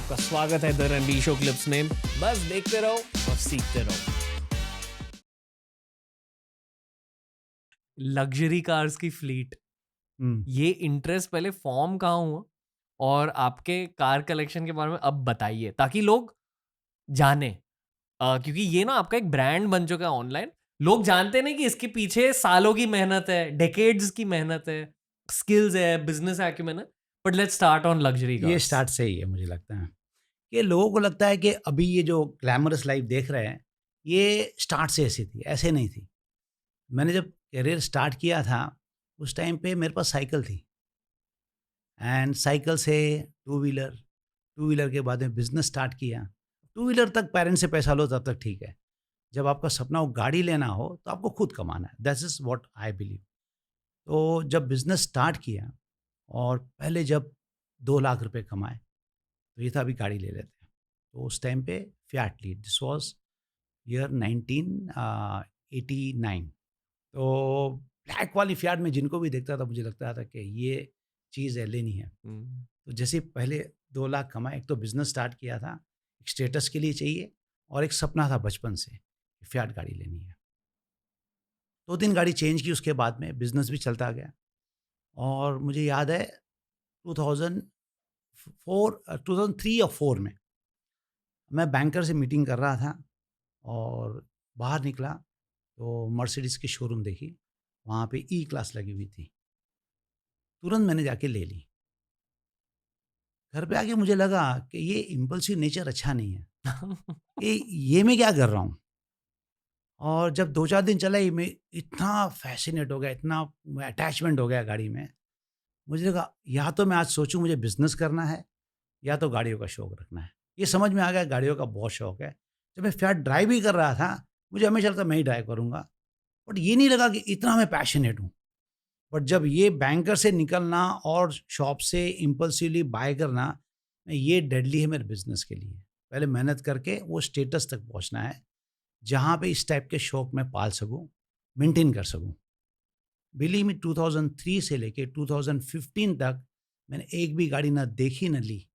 आपका स्वागत है द रणबीर शो क्लिप्स में। बस देखते रहो और सीखते रहो। लग्जरी कार्स की फ्लीट, ये इंटरेस्ट पहले फॉर्म कहाँ हुआ और आपके कार कलेक्शन के बारे में अब बताइए ताकि लोग जाने। क्योंकि ये ना आपका एक ब्रांड बन चुका है ऑनलाइन। लोग जानते नहीं कि इसके पीछे सालों की मेहनत है, डेकेड्स की मेहनत है, स्किल्स है, बिजनेस एक्यूमेन है। But let's start on luxury ये कार्स। स्टार्ट से ही है। मुझे लगता है कि लोगों को लगता है कि अभी ये जो ग्लैमरस लाइफ देख रहे हैं, ये स्टार्ट से ऐसी थी, ऐसे नहीं थी। मैंने जब करियर स्टार्ट किया था, उस टाइम पे मेरे पास साइकिल थी एंड साइकिल से टू व्हीलर, टू व्हीलर के बाद में बिज़नेस स्टार्ट किया। टू व्हीलर तक पेरेंट्स से पैसा लो तब तक ठीक है। जब आपका सपना हो गाड़ी लेना हो, तो आपको खुद कमाना है। That is what I believe. तो जब बिज़नेस स्टार्ट किया और पहले जब 2 लाख रुपए कमाए, तो ये था अभी गाड़ी ले लेते हैं। तो उस टाइम पे फिएट ली, दिस वाज़ ईयर 1989। तो ब्लैक वाली फिएट में जिनको भी देखता था, मुझे लगता था कि ये चीज़ है, लेनी है। तो जैसे पहले 2 लाख कमाए, एक तो बिज़नेस स्टार्ट किया था, एक स्टेटस के लिए चाहिए और एक सपना था बचपन से कि फिएट गाड़ी लेनी है। 2-3 गाड़ी चेंज की उसके बाद में, बिज़नेस भी चलता गया और मुझे याद है 2003 या 4 में मैं बैंकर से मीटिंग कर रहा था और बाहर निकला तो मर्सिडीज़ की शोरूम देखी, वहाँ पे ई क्लास लगी हुई थी। तुरंत मैंने जाके ले ली। घर पे आके मुझे लगा कि ये इम्पल्सिव नेचर अच्छा नहीं है, कि ये मैं क्या कर रहा हूँ? और जब 2-4 दिन चला, ये मैं इतना फ़ैसिनेट हो गया, इतना अटैचमेंट हो गया गाड़ी में, मुझे लगा या तो मैं आज सोचूँ मुझे बिज़नेस करना है या तो गाड़ियों का शौक रखना है। ये समझ में आ गया गाड़ियों का बहुत शौक है। जब मैं फिएट ड्राइव ही कर रहा था, मुझे हमेशा लगता मैं ही ड्राइव करूँगा। बट ये नहीं लगा कि इतना मैं पैशनेट हूँ। बट जब ये बैंकर से निकलना और शॉप से इम्पल्सिवली बाय करना, ये डेडली है मेरे बिज़नेस के लिए। पहले मेहनत करके वो स्टेटस तक पहुँचना है, जहाँ पे इस टाइप के शौक मैं पाल सकूँ, मेंटेन कर सकूँ। बिलीव मी 2003 से लेके 2015 तक मैंने एक भी गाड़ी ना देखी ना ली।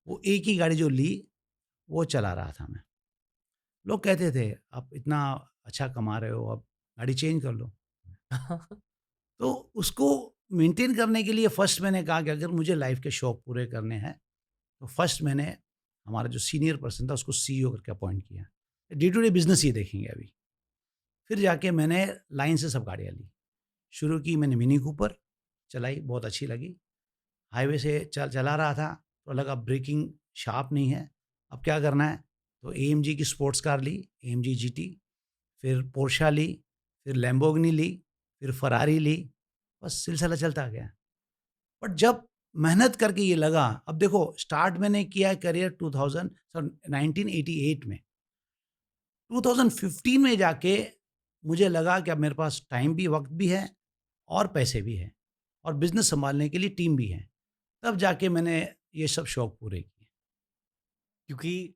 वो एक ही गाड़ी जो ली, वो चला रहा था मैं। लोग कहते थे, "आप इतना अच्छा कमा रहे हो, अब गाड़ी चेंज कर लो।" तो उसको मेंटेन करने के लिए फर्स्ट मैंने कहा कि अगर मुझे लाइफ़ के शौक पूरे करने हैं, तो फर्स्ट मैंने हमारा जो सीनियर पर्सन था, उसको सीईओ करके अपॉइंट किया। डे टू डे बिज़नेस ही देखेंगे अभी। फिर जाके मैंने लाइन से सब गाड़ियाँ ली। शुरू की मैंने मिनी कूपर, चलाई, बहुत अच्छी लगी। हाईवे से चला रहा था, तो लगा ब्रेकिंग शार्प नहीं है, अब क्या करना है? तो एएमजी की स्पोर्ट्स कार ली, एएमजी जीटी, फिर पोर्शा ली, फिर लैम्बोर्गिनी ली, फिर फरारी ली, बस सिलसिला चलता गया। बट जब मेहनत करके ये लगा, अब देखो स्टार्ट मैंने किया है करियर 2000 सन 1988 में। 2015 में जाके मुझे लगा कि अब मेरे पास टाइम भी, वक़्त भी है और पैसे भी हैं और बिज़नेस सँभालने के लिए टीम भी है। तब जाके मैंने ये सब शौक पूरे किए। क्योंकि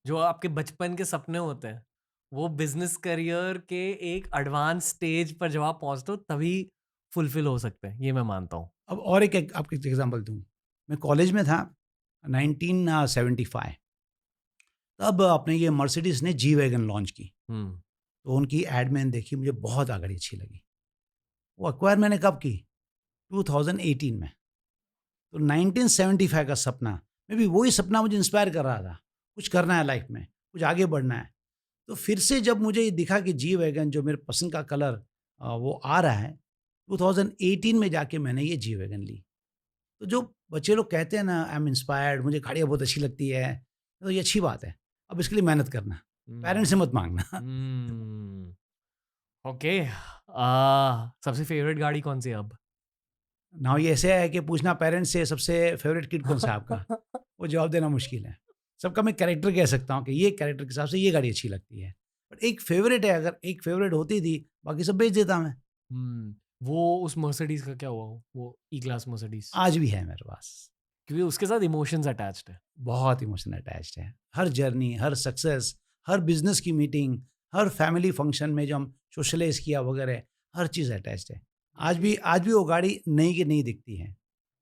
जो आपके बचपन के सपने होते हैं वो बिजनेस करियर के एक एडवांस स्टेज पर जब आप पहुंचते हो तभी फुलफिल हो सकते हैं, ये मैं मानता हूँ। अब और एक आपको एक एग्ज़ाम्पल दूँ। मैं कॉलेज में था 1975, तब अपने ये मर्सिडीज़ ने जी वैगन लॉन्च की। हम्म। तो उनकी एड मैंने देखी, मुझे बहुत गाड़ी अच्छी लगी। वो एक्वायर मैंने कब की? 2018 में। तो 1975 का सपना, मे बी वही सपना मुझे इंस्पायर कर रहा था। कुछ करना है लाइफ़ में, कुछ आगे बढ़ना है। तो फिर से जब मुझे ये दिखा कि जी वैगन जो मेरे पसंद का कलर वो आ रहा है, 2018 में जाके मैंने ये जी वैगन ली। तो जो बच्चे लोग कहते हैं ना, आई एम इंस्पायर्ड, मुझे गाड़ियाँ बहुत अच्छी लगती है, तो ये अच्छी बात है। अब इसके लिए मेहनत करना, पेरेंट्स से हम्म। मत माँगना। हम्म। ओके। सबसे फेवरेट गाड़ी कौन सी है अब? नाउ ये ऐसे है कि पूछना पेरेंट्स से सबसे फेवरेट किड कौन-सा है आपका? वो जवाब देना मुश्किल है। सबका मैं कैरेक्टर कह सकता हूँ कि ये कैरेक्टर के हिसाब से ये गाड़ी अच्छी लगती है। बट एक फेवरेट है, अगर एक फेवरेट होती थी, बाकी सब बेच देता मैं। हम्म। वो उस मर्सिडीज का क्या हुआ, वो ई क्लास मर्सिडीज? आज भी है मेरे पास। क्योंकि उसके साथ इमोशंस अटैच्ड है। बहुत इमोशन अटैच्ड है। हर जर्नी, हर सक्सेस, हर बिज़नेस की मीटिंग, हर फैमिली फंक्शन में जो हम सोशलाइज़ किया वगैरह, हर चीज़ अटैच्ड है। आज भी वो गाड़ी नई की नई दिखती है।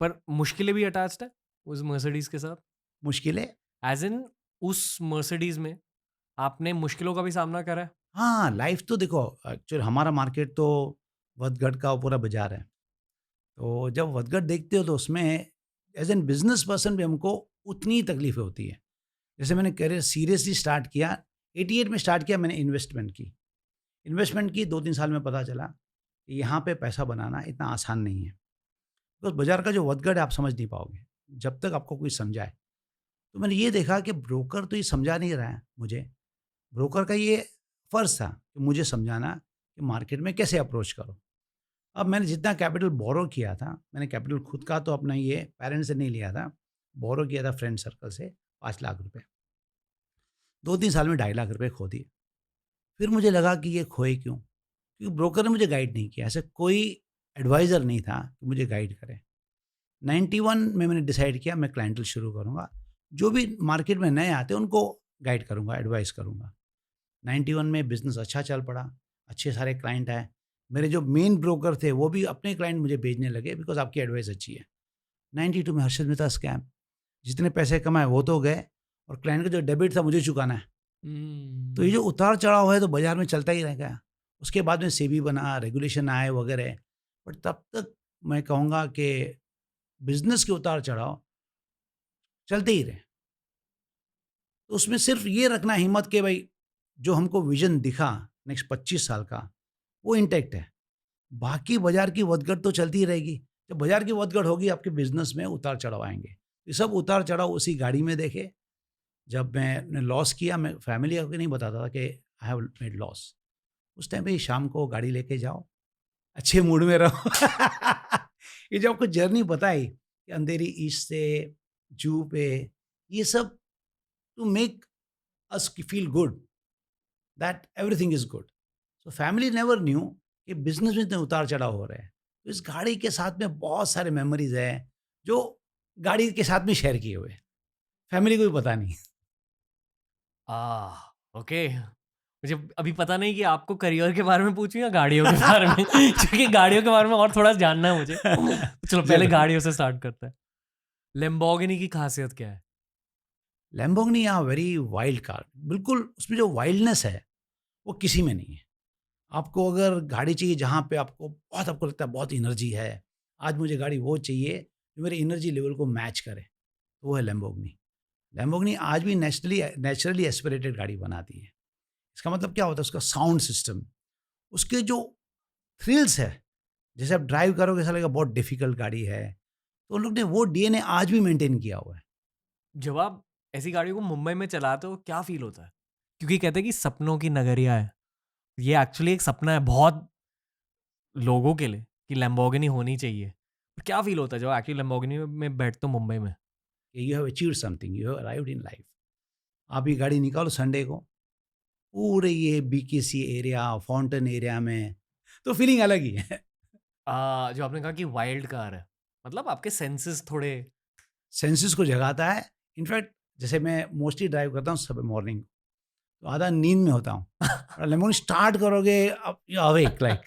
पर मुश्किलें भी अटैच्ड है उस मर्सिडीज के साथ। मुश्किलें। एज इन उस मर्सिडीज में आपने मुश्किलों का भी सामना करा है? हाँ, लाइफ तो देखो, एक्चुअली हमारा मार्केट तो वदगढ़ का पूरा बाज़ार है। तो जब वदगढ़ देखते हो तो उसमें एज़ एन बिज़नेस पर्सन भी हमको उतनी ही तकलीफ़ें होती है। जैसे मैंने करियर सीरियसली स्टार्ट किया, 88 में स्टार्ट किया मैंने इन्वेस्टमेंट की। इन्वेस्टमेंट की 2-3 साल में पता चला कि यहाँ पे पैसा बनाना इतना आसान नहीं है। बिकॉज़ बाज़ार का जो वदगढ़ है आप समझ नहीं पाओगे, जब तक आपको कोई समझाए। तो मैंने ये देखा कि ब्रोकर तो ये समझा नहीं रहा है मुझे। ब्रोकर का ये फ़र्ज़ था कि मुझे समझाना कि मार्केट में कैसे अप्रोच करो। अब मैंने जितना कैपिटल बोरो किया था, मैंने कैपिटल खुद का तो अपना ये पेरेंट्स से नहीं लिया था, बोरो किया था फ्रेंड सर्कल से 5 लाख रुपए। 2-3 साल में 2.5 लाख रुपए खो दिए। फिर मुझे लगा कि ये खोए क्यों? क्योंकि ब्रोकर ने मुझे गाइड नहीं किया, ऐसे कोई एडवाइज़र नहीं था कि मुझे गाइड करे। 91 में मैंने डिसाइड किया मैं क्लाइंटल शुरू करूँगा। जो भी मार्केट में नए आते हैं उनको गाइड करूँगा, एडवाइस करूँगा। 91 में बिज़नेस अच्छा चल पड़ा, अच्छे सारे क्लाइंट आए। मेरे जो मेन ब्रोकर थे वो भी अपने क्लाइंट मुझे भेजने लगे बिकॉज़ आपकी एडवाइस अच्छी है। 92 में हर्षद मेहता स्कैम, जितने पैसे कमाए वो तो गए और क्लाइंट का जो डेबिट था मुझे चुकाना है। तो ये जो उतार-चढ़ाव है तो बाज़ार में चलता ही रहेगा। उसके बाद में सेबी बना, रेगुलेशन आए वगैरह, बट तब तक मैं कहूँगा कि बिज़नेस के उतार-चढ़ाव चलते ही रहे। तो उसमें सिर्फ़ ये रखना हिम्मत कि भई जो हमको विज़न दिखा नेक्स्ट 25 साल का, वो इंटैक्ट है। बाकी बाज़ार की वदगढ़ तो चलती ही रहेगी। जब बाज़ार की वदगढ़ होगी आपके बिज़नेस में उतार-चढ़ाव आएँगे। ये सब उतार-चढ़ाव उसी गाड़ी में देखे। जब मैंने लॉस किया मैं फैमिली को नहीं बताता था कि आई हैव मेड लॉस। उस टाइम पे शाम को गाड़ी लेके जाओ, अच्छे मूड में रहो। ये जो आपको जर्नी बताई कि अंधेरी ईस्ट से जुहू पे, ये सब to make us feel good that everything is good. So family never knew कि बिज़नेस में इतने उतार-चढ़ाव हो रहे हैं। तो इस गाड़ी के साथ में बहुत सारे मेमोरीज़ हैं, जो गाड़ी के साथ में शेयर किए हुए हैं। फैमिली को भी पता नहीं। ओके। मुझे अभी पता नहीं कि आपको करियर के बारे में पूछूं या गाड़ियों के बारे में क्योंकि गाड़ियों के बारे में और थोड़ा जानना है मुझे। चलो पहले ज़रूर। गाड़ियों से स्टार्ट करते हैं। लैम्बोर्गिनी की खासियत क्या है? Lamborghini very wild car. बिल्कुल उसमें जो वाइल्डनेस है, वो किसी में नहीं है। आपको अगर गाड़ी चाहिए जहाँ पे आपको लगता है बहुत एनर्जी है, आज मुझे गाड़ी वो चाहिए जो मेरे एनर्जी लेवल को मैच करे, तो वो है लैम्बोर्गिनी। लैम्बोर्गिनी आज भी नेचुरली एस्पिरेटेड गाड़ी बनाती है। इसका मतलब क्या होता है? उसका साउंड सिस्टम, उसके जो थ्रिल्स है, जैसे आप ड्राइव करोगे ऐसा लगेगा बहुत डिफ़िकल्ट गाड़ी है। तो उन लोग ने वो डीएनए आज भी मेंटेन किया हुआ है। जब आप ऐसी गाड़ियों को मुंबई में चलाते हो क्या फील होता है? क्योंकि कहते हैं कि सपनों की नगरिया है। ये एक्चुअली एक सपना है बहुत लोगों के लिए कि लैम्बोर्गिनी होनी चाहिए। पर क्या फील होता है जब एक्चुअली लैम्बोर्गिनी में बैठते हो मुंबई में? You have achieved something, you have arrived in life. आप ये गाड़ी निकालो संडे को, पूरे ये बीकेसी एरिया, फाउंटेन एरिया में, तो फीलिंग अलग ही है। जो आपने कहा कि वाइल्ड कार है, मतलब आपके सेंसेस थोड़े सेंसेस को जगाता है। इनफैक्ट जैसे मैं मोस्टली ड्राइव करता हूँ सुबह मॉर्निंग, तो आधा नींद में होता हूँ और लेमन स्टार्ट करोगे अब यू अवेक लाइक।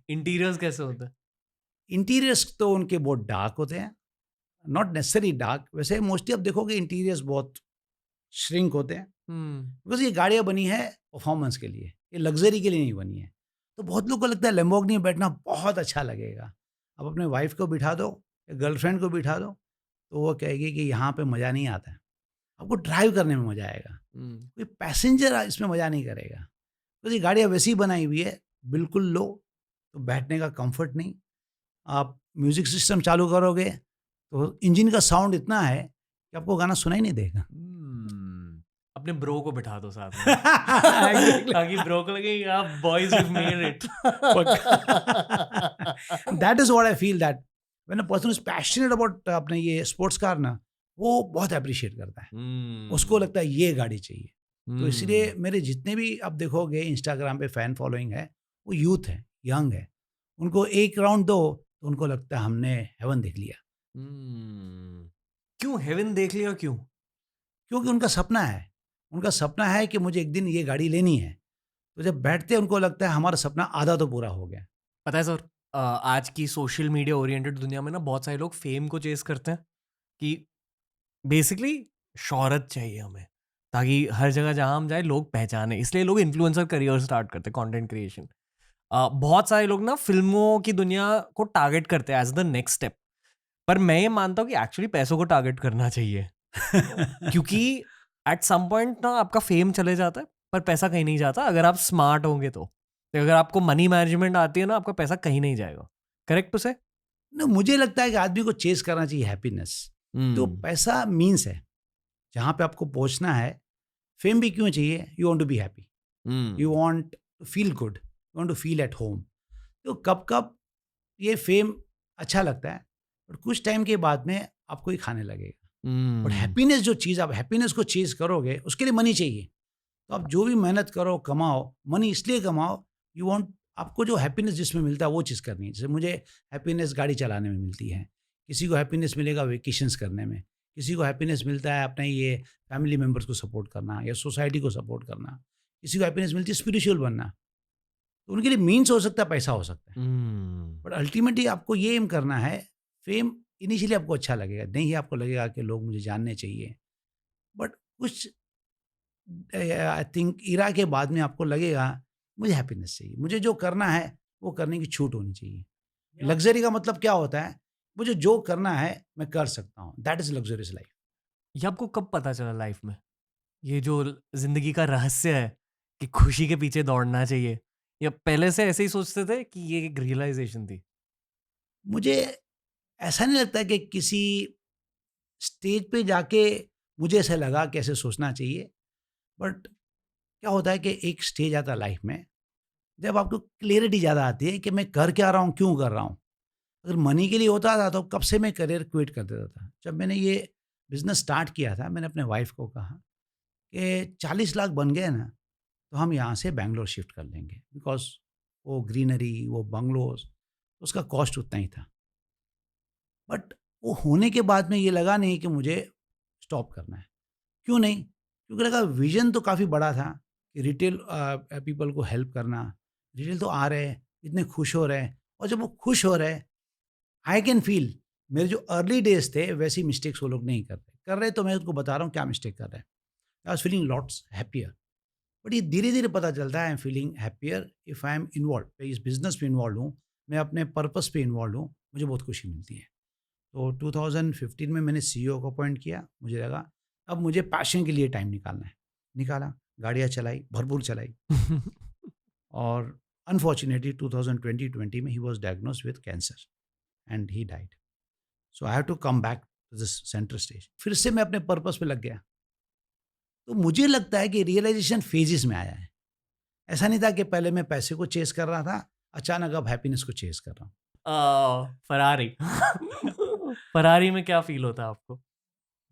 इंटीरियर्स कैसे होते हैं? इंटीरियर्स तो उनके बहुत डार्क होते हैं, नॉट नेसेसरी डार्क, वैसे मोस्टली आप देखोगे इंटीरियर्स बहुत श्रिंक होते हैं बिकॉज ये गाड़ियाँ बनी है परफॉर्मेंस के लिए, ये लग्जरी के लिए नहीं बनी है। तो बहुत लोग को लगता है लैम्बोर्गिनी में बैठना बहुत अच्छा लगेगा। आप अपने वाइफ को बिठा दो या गर्लफ्रेंड को बिठा दो, तो वो कहेगी कि यहाँ पे मज़ा नहीं आता है, आपको ड्राइव करने में मज़ा आएगा, कोई पैसेंजर इसमें मज़ा नहीं करेगा। तो ये गाड़ियाँ वैसी ही बनाई हुई है, बिल्कुल लो, तो बैठने का कंफर्ट नहीं। आप म्यूज़िक सिस्टम चालू करोगे तो इंजन का साउंड इतना है कि आपको गाना सुनाई नहीं देगा। अपने ब्रो को बिठा दो साथ में ताकि ब्रो को लगे आप boys we made it. That is what I feel that when a person is passionate about अपने ये स्पोर्ट्स कार ना, वो बहुत अप्रिशिएट करता है। उसको लगता है ये गाड़ी चाहिए। तो इसलिए मेरे जितने भी आप देखोगे इंस्टाग्राम पे फैन फॉलोइंग है, वो यूथ है, यंग है। उनको एक राउंड दो तो उनको लगता है हमने हेवन देख लिया, क्यों हेवन देख लिया? क्यों? क्योंकि उनका सपना है। उनका सपना है कि मुझे एक दिन ये गाड़ी लेनी है। तो जब बैठते हैं उनको लगता है हमारा सपना आधा तो पूरा हो गया। पता है सर, आज की सोशल मीडिया ओरिएंटेड दुनिया में ना बहुत सारे लोग फेम को चेस करते हैं कि बेसिकली शोहरत चाहिए हमें, ताकि हर जगह जहाँ हम जाए लोग पहचाने, इसलिए लोग इन्फ्लुएंसर करियर स्टार्ट करते हैं, कंटेंट क्रिएशन। बहुत सारे लोग ना फिल्मों की दुनिया को टारगेट करते हैं एज द नेक्स्ट स्टेप, पर मैं ये मानता हूँ कि एक्चुअली पैसों को टारगेट करना चाहिए, क्योंकि एट सम पॉइंट ना आपका फेम चले जाता है पर पैसा कहीं नहीं जाता अगर आप स्मार्ट होंगे तो अगर आपको मनी मैनेजमेंट आती है ना, आपका पैसा कहीं नहीं जाएगा। करेक्ट टू से? ना, मुझे लगता है कि आदमी को चेस करना चाहिए हैप्पीनेस। तो पैसा मीन्स है, जहाँ पे आपको पहुँचना है। फेम भी क्यों चाहिए? You want to be happy, you want to feel good, you want to feel at home. तो कब कब ये फेम अच्छा लगता है, और कुछ टाइम के बाद में आपको ही खाने लगेगा। और हैप्पीनेस जो चीज़, आप हैप्पीनेस को चेज करोगे, उसके लिए मनी चाहिए। तो आप जो भी मेहनत करो, कमाओ, मनी इसलिए कमाओ, यू वांट, आपको जो हैप्पीनेस जिसमें मिलता है वो चीज़ करनी है। जैसे मुझे हैप्पीनेस गाड़ी चलाने में मिलती है, किसी को हैप्पीनेस मिलेगा वेकेशंस करने में, किसी को हैप्पीनेस मिलता है अपने ये फैमिली मेम्बर्स को सपोर्ट करना या सोसाइटी को सपोर्ट करना, किसी को हैप्पीनेस मिलती है स्पिरिचुअल बनना। तो उनके लिए मीन्स हो सकता है, पैसा हो सकता है, बट अल्टीमेटली आपको ये एम करना है। फेम इनिशियली आपको अच्छा लगेगा, नहीं आपको लगेगा कि लोग मुझे जानने चाहिए, बट कुछ आई थिंक इरा के बाद में आपको लगेगा मुझे हैप्पीनेस चाहिए, मुझे जो करना है वो करने की छूट होनी चाहिए। लग्जरी का मतलब क्या होता है? मुझे जो करना है मैं कर सकता हूँ, दैट इज लग्जरियस लाइफ। ये आपको कब पता चला लाइफ में, ये जो जिंदगी का रहस्य है कि खुशी के पीछे दौड़ना चाहिए, या पहले से ऐसे ही सोचते थे कि ये एक रियलाइजेशन थी? मुझे ऐसा नहीं लगता कि किसी स्टेज पे जाके मुझे ऐसा लगा कि ऐसे सोचना चाहिए, बट क्या होता है कि एक स्टेज आता है लाइफ में जब आपको क्लियरिटी ज़्यादा आती है कि मैं कर क्या रहा हूँ, क्यों कर रहा हूँ। अगर मनी के लिए होता था तो कब से मैं करियर क्विट कर देता था। जब मैंने ये बिज़नेस स्टार्ट किया था, मैंने अपने वाइफ को कहा कि 40 लाख बन गए ना, तो हम यहाँ से बैंगलोर शिफ्ट कर लेंगे, बिकॉज़ वो ग्रीनरी, वो बंगलोज़, उसका कॉस्ट उतना ही था। बट वो होने के बाद में ये लगा नहीं कि मुझे स्टॉप करना है। क्यों नहीं? क्योंकि लगा विज़न तो काफ़ी बड़ा था कि रिटेल पीपल को हेल्प करना। रिटेल तो आ रहे हैं, इतने खुश हो रहे हैं, और जब वो खुश हो रहे हैं, आई कैन फ़ील मेरे जो अर्ली डेज़ थे वैसी मिस्टेक्स वो लोग नहीं कर रहे। कर रहे तो मैं उनको बता रहा हूँ क्या मिस्टेक कर रहे हैं। I was feeling lots happier. But ये धीरे-धीरे पता चलता है I am feeling happier if I am involved. मैं इस बिज़नेस में इन्वॉल्व हूँ, मैं अपने पर्पस पे इन्वॉल्व हूँ, मुझे बहुत खुशी मिलती है। तो 2015 में मैंने सीईओ को अपॉइंट किया। मुझे लगा अब मुझे पैशन के लिए टाइम निकालना है। निकाला, गाड़ियाँ चलाई, भरपूर चलाई, और अनफॉर्चुनेटली 2020 में he was diagnosed with cancer and he died. So I have to come back to this centre stage. फिर से मैं अपने पर्पस पे लग गया। तो मुझे लगता है कि रियलाइज़ेशन फेजेज़ में आया है। ऐसा नहीं था कि पहले मैं पैसे को चेज़ कर रहा था, अचानक अब हैप्पीनेस को चेज़ कर रहा हूँ। फरारी। फरारी में क्या फील होता है आपको?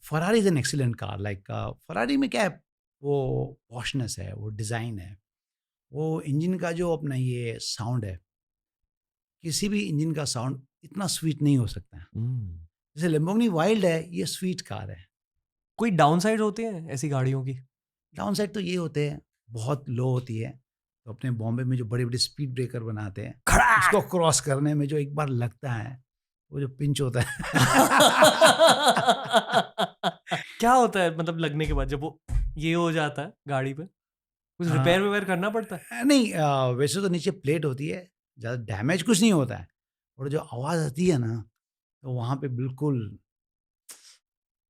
Ferrari is an excellent car. Like Ferrari में क्या है, वो पॉशनेस है, वो डिज़ाइन है, वो इंजन का जो अपना ये साउंड है, किसी भी इंजन का साउंड इतना स्वीट नहीं हो सकता है। जैसे लैम्बोर्गिनी वाइल्ड है, ये स्वीट कार है। कोई डाउन साइड होती है ऐसी गाड़ियों की? डाउन साइड तो ये होते हैं, बहुत लो होती है। तो अपने बॉम्बे में जो बड़े-बड़े स्पीड ब्रेकर बनाते हैं, उसको क्रॉस करने में जो एक बार लगता है, वो जो पिंच होता है। क्या होता है मतलब लगने के बाद जब वो ये हो जाता है गाड़ी पे? कुछ हाँ, रिपेयर विपेयर करना पड़ता है? नहीं, वैसे तो नीचे प्लेट होती है, ज़्यादा डैमेज कुछ नहीं होता है, और जो आवाज़ आती है ना, तो वहाँ पे बिल्कुल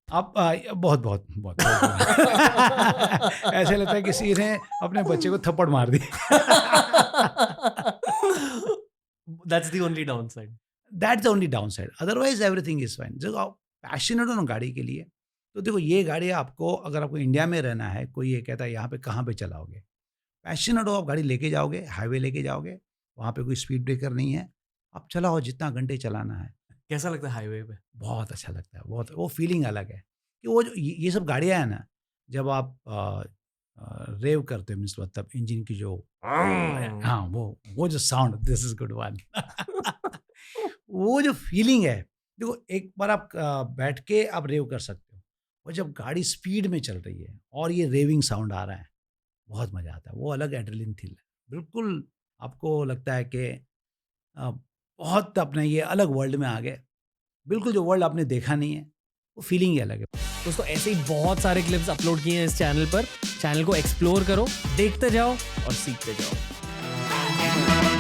आप बहुत बहुत बहुत ऐसा लगता है किसी ने अपने बच्चे को थप्पड़ मार दी। That's the only downside. That's the only downside, otherwise everything is fine. जब आप पैशनेट हो ना गाड़ी के लिए, तो देखो ये गाड़ी आपको, अगर आपको इंडिया में रहना है, कोई ये कहता है यहाँ पे कहाँ पे चलाओगे, पैशनेट हो आप गाड़ी लेके जाओगे, हाईवे लेके जाओगे, वहाँ पे कोई स्पीड ब्रेकर नहीं है, आप चलाओ जितना घंटे चलाना है। कैसा लगता है हाईवे पे? बहुत अच्छा लगता है, बहुत, वो फीलिंग अलग है कि वो जो ये सब गाड़ियाँ हैं ना, जब आप रेव करते हो, मीन्स मतलब इंजन की जो, हाँ, वो जो sound, this is good one. वो जो फीलिंग है, देखो एक बार आप बैठ के आप रेव कर सकते हो, और जब गाड़ी स्पीड में चल रही है और ये रेविंग साउंड आ रहा है, बहुत मज़ा आता है। वो अलग एड्रेनलिन थ्रिल है, बिल्कुल आपको लगता है कि बहुत अपने ये अलग वर्ल्ड में आ गए, बिल्कुल जो वर्ल्ड आपने देखा नहीं है, वो फीलिंग ही अलग है। दोस्तों ऐसे ही बहुत सारे क्लिप्स अपलोड किए हैं इस चैनल पर। चैनल को एक्सप्लोर करो, देखते जाओ और सीखते जाओ।